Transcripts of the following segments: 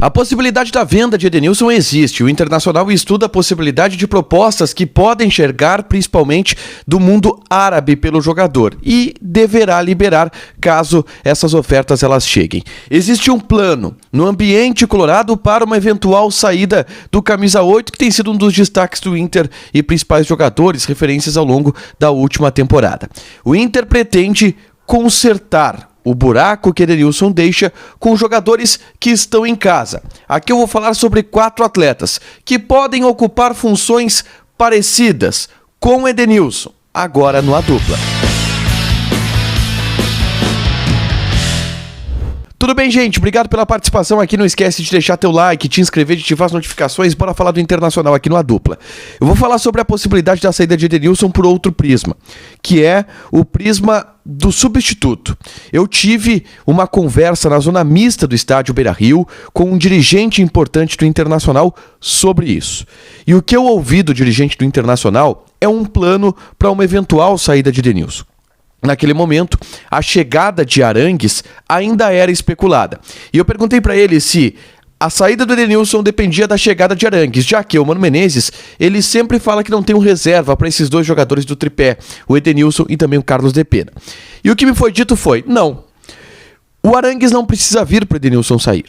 A possibilidade da venda de Edenilson existe. O Internacional estuda a possibilidade de propostas que podem chegar principalmente do mundo árabe pelo jogador e deverá liberar caso essas ofertas elas cheguem. Existe um plano no ambiente colorado para uma eventual saída do camisa 8, que tem sido um dos destaques do Inter e principais jogadores, referências ao longo da última temporada. O Inter pretende consertar o buraco que Edenilson deixa com jogadores que estão em casa. Aqui eu vou falar sobre 4 atletas que podem ocupar funções parecidas com Edenilson, agora no A Dupla. Tudo bem, gente? Obrigado pela participação aqui. Não esquece de deixar teu like, te inscrever, de ativar as notificações. Bora falar do Internacional aqui no A Dupla. Eu vou falar sobre a possibilidade da saída de Edenilson por outro prisma, que é o prisma do substituto. Eu tive uma conversa na zona mista do estádio Beira-Rio com um dirigente importante do Internacional sobre isso. E o que eu ouvi do dirigente do Internacional é um plano para uma eventual saída de Edenilson. Naquele momento, a chegada de Arangues ainda era especulada. E eu perguntei para ele se a saída do Edenilson dependia da chegada de Arangues, já que o Mano Menezes, ele sempre fala que não tem um reserva para esses dois jogadores do tripé, o Edenilson e também o Carlos Depena. E o que me foi dito foi, não, o Arangues não precisa vir para o Edenilson sair.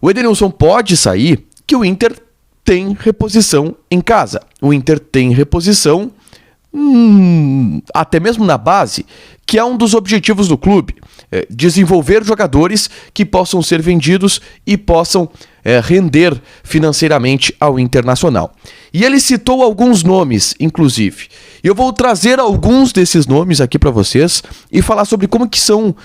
O Edenilson pode sair, que o Inter tem reposição em casa. O Inter tem reposição até mesmo na base, que é um dos objetivos do clube, desenvolver jogadores que possam ser vendidos e possam render financeiramente ao Internacional. E ele citou alguns nomes, inclusive. E eu vou trazer alguns desses nomes aqui para vocês e falar sobre como que são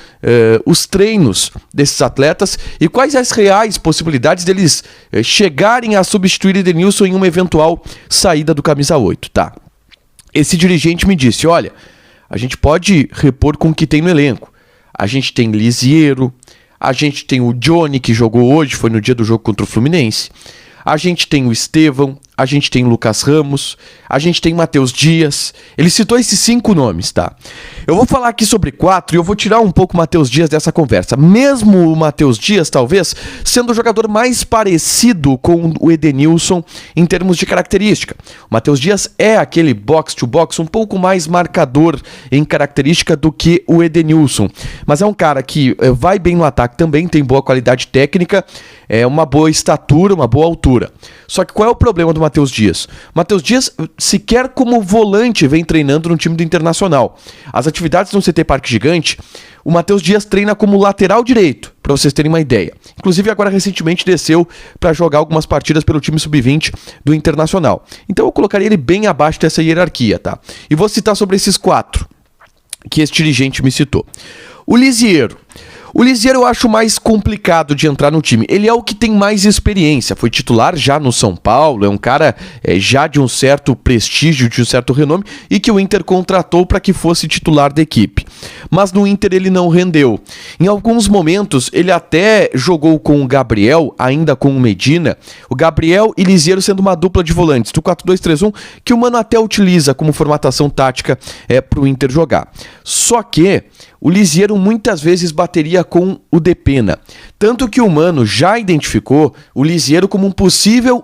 os treinos desses atletas e quais as reais possibilidades deles chegarem a substituir Edenilson em uma eventual saída do camisa 8, tá? Esse dirigente me disse, olha, a gente pode repor com o que tem no elenco. A gente tem Lisiero, a gente tem o Johnny, que jogou hoje, foi no dia do jogo contra o Fluminense. A gente tem o Estevão, a gente tem o Lucas Ramos, a gente tem o Matheus Dias. Ele citou esses 5 nomes, tá? Eu vou falar aqui sobre 4 e eu vou tirar um pouco o Matheus Dias dessa conversa. Mesmo o Matheus Dias, talvez, sendo o jogador mais parecido com o Edenilson em termos de característica. O Matheus Dias é aquele box-to-box um pouco mais marcador em característica do que o Edenilson. Mas é um cara que vai bem no ataque também, tem boa qualidade técnica, é uma boa estatura, uma boa altura. Só que qual é o problema do Matheus Dias? O Matheus Dias, sequer como volante, vem treinando no time do Internacional. As atividades no CT Parque Gigante, o Matheus Dias treina como lateral direito, para vocês terem uma ideia. Inclusive, agora recentemente desceu para jogar algumas partidas pelo time sub-20 do Internacional. Então eu colocaria ele bem abaixo dessa hierarquia, tá? E vou citar sobre esses 4 que esse dirigente me citou. O Lisiero. O Lisiero eu acho mais complicado de entrar no time. Ele é o que tem mais experiência. Foi titular já no São Paulo. É um cara já de um certo prestígio, de um certo renome. E que o Inter contratou para que fosse titular da equipe. Mas no Inter ele não rendeu. Em alguns momentos ele até jogou com o Gabriel, ainda com o Medina. O Gabriel e Lisiero sendo uma dupla de volantes do 4-2-3-1. Que o Mano até utiliza como formatação tática para o Inter jogar. Só que o Lisiero muitas vezes bateria com o Depena. Tanto que o Mano já identificou o Lisiero como um possível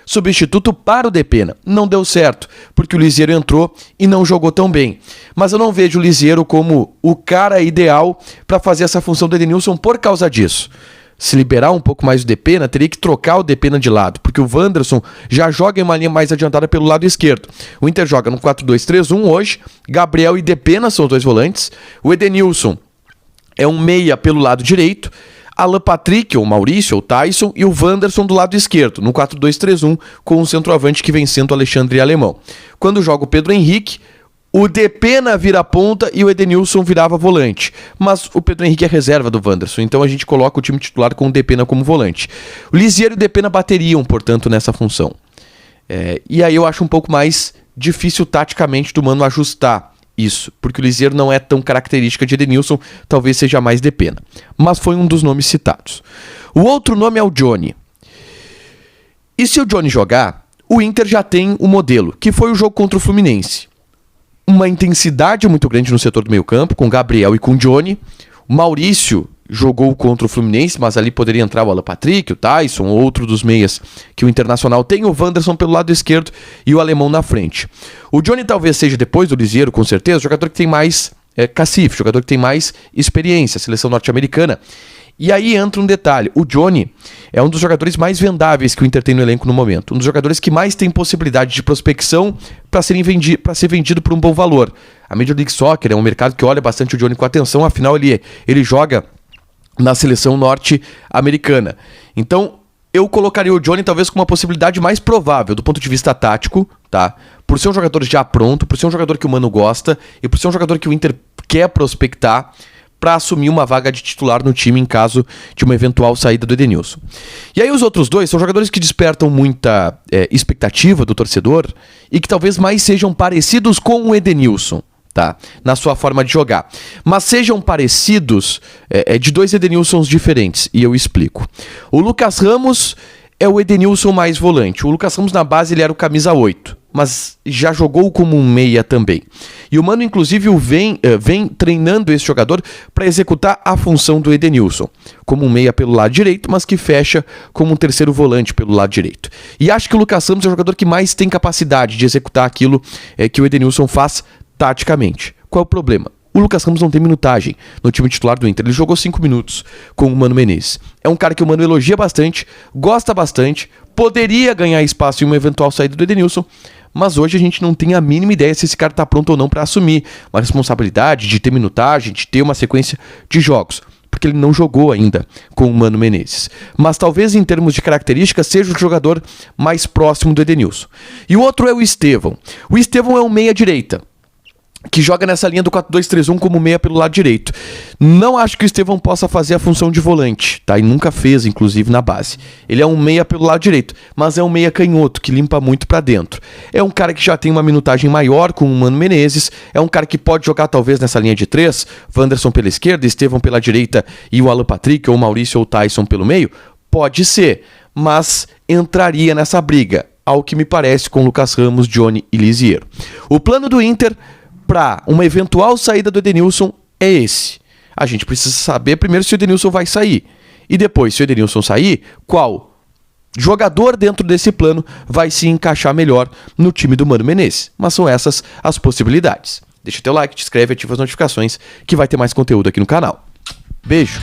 substituto para o Depena. Não deu certo, porque o Lisiero entrou e não jogou tão bem. Mas eu não vejo o Lisiero como o cara ideal para fazer essa função do Edenilson por causa disso. Se liberar um pouco mais o Depena, teria que trocar o Depena de lado, porque o Wanderson já joga em uma linha mais adiantada pelo lado esquerdo. O Inter joga no 4-2-3-1 hoje, Gabriel e Depena são os 2 volantes, o Edenilson é um meia pelo lado direito, Alan Patrick, ou Maurício, ou Tyson, e o Wanderson do lado esquerdo, no 4-2-3-1, com o centroavante que vem sendo o Alexandre Alemão. Quando joga o Pedro Henrique, o Depena vira ponta e o Edenilson virava volante. Mas o Pedro Henrique é reserva do Wanderson, então a gente coloca o time titular com o Depena como volante. O Lisiero e o Depena bateriam, portanto, nessa função. E aí eu acho um pouco mais difícil taticamente do Mano ajustar isso, porque o Lisiero não é tão característica de Edenilson, talvez seja mais Depena. Mas foi um dos nomes citados. O outro nome é o Johnny. E se o Johnny jogar, o Inter já tem o modelo, que foi o jogo contra o Fluminense. Uma intensidade muito grande no setor do meio campo, com Gabriel e com Johnny. O Maurício jogou contra o Fluminense, mas ali poderia entrar o Alan Patrick, o Tyson, outro dos meias que o Internacional tem, o Wanderson pelo lado esquerdo e o alemão na frente. O Johnny talvez seja, depois do Lisieiro, com certeza, o jogador que tem mais cacife, jogador que tem mais experiência, seleção norte-americana. E aí entra um detalhe, o Johnny é um dos jogadores mais vendáveis que o Inter tem no elenco no momento, um dos jogadores que mais tem possibilidade de prospecção para ser vendido por um bom valor. A Major League Soccer é um mercado que olha bastante o Johnny com atenção, afinal ele joga na seleção norte-americana. Então, eu colocaria o Johnny talvez com uma possibilidade mais provável do ponto de vista tático, tá? Por ser um jogador já pronto, por ser um jogador que o Mano gosta e por ser um jogador que o Inter quer prospectar para assumir uma vaga de titular no time em caso de uma eventual saída do Edenilson. E aí os outros dois são jogadores que despertam muita expectativa do torcedor e que talvez mais sejam parecidos com o Edenilson, tá? Na sua forma de jogar. Mas sejam parecidos de dois Edenilsons diferentes, e eu explico. O Lucas Ramos é o Edenilson mais volante. O Lucas Ramos na base ele era o camisa 8, mas já jogou como um meia também. E o Mano inclusive vem treinando esse jogador para executar a função do Edenilson, como um meia pelo lado direito, mas que fecha como um terceiro volante pelo lado direito. E acho que o Lucas Ramos é o jogador que mais tem capacidade de executar aquilo que o Edenilson faz taticamente. Qual é o problema? O Lucas Ramos não tem minutagem no time titular do Inter. Ele jogou 5 minutos com o Mano Menezes. É um cara que o Mano elogia bastante, gosta bastante, poderia ganhar espaço em uma eventual saída do Edenilson, mas hoje a gente não tem a mínima ideia se esse cara está pronto ou não para assumir uma responsabilidade de ter minutagem, de ter uma sequência de jogos, porque ele não jogou ainda com o Mano Menezes. Mas talvez em termos de características seja o jogador mais próximo do Edenilson. E o outro é o Estevão. O Estevão é um meia-direita, que joga nessa linha do 4-2-3-1 como meia pelo lado direito. Não acho que o Estevão possa fazer a função de volante, tá? E nunca fez, inclusive, na base. Ele é um meia pelo lado direito, mas é um meia canhoto, que limpa muito pra dentro. É um cara que já tem uma minutagem maior com o Mano Menezes, é um cara que pode jogar talvez nessa linha de 3, Wanderson pela esquerda, Estevão pela direita e o Alan Patrick, ou o Maurício ou o Tyson pelo meio? Pode ser, mas entraria nessa briga, ao que me parece, com Lucas Ramos, Johnny e Lisieiro. O plano do Inter para uma eventual saída do Edenilson é esse. A gente precisa saber primeiro se o Edenilson vai sair. E depois, se o Edenilson sair, qual jogador dentro desse plano vai se encaixar melhor no time do Mano Menezes. Mas são essas as possibilidades. Deixa teu like, te inscreve, ativa as notificações que vai ter mais conteúdo aqui no canal. Beijo!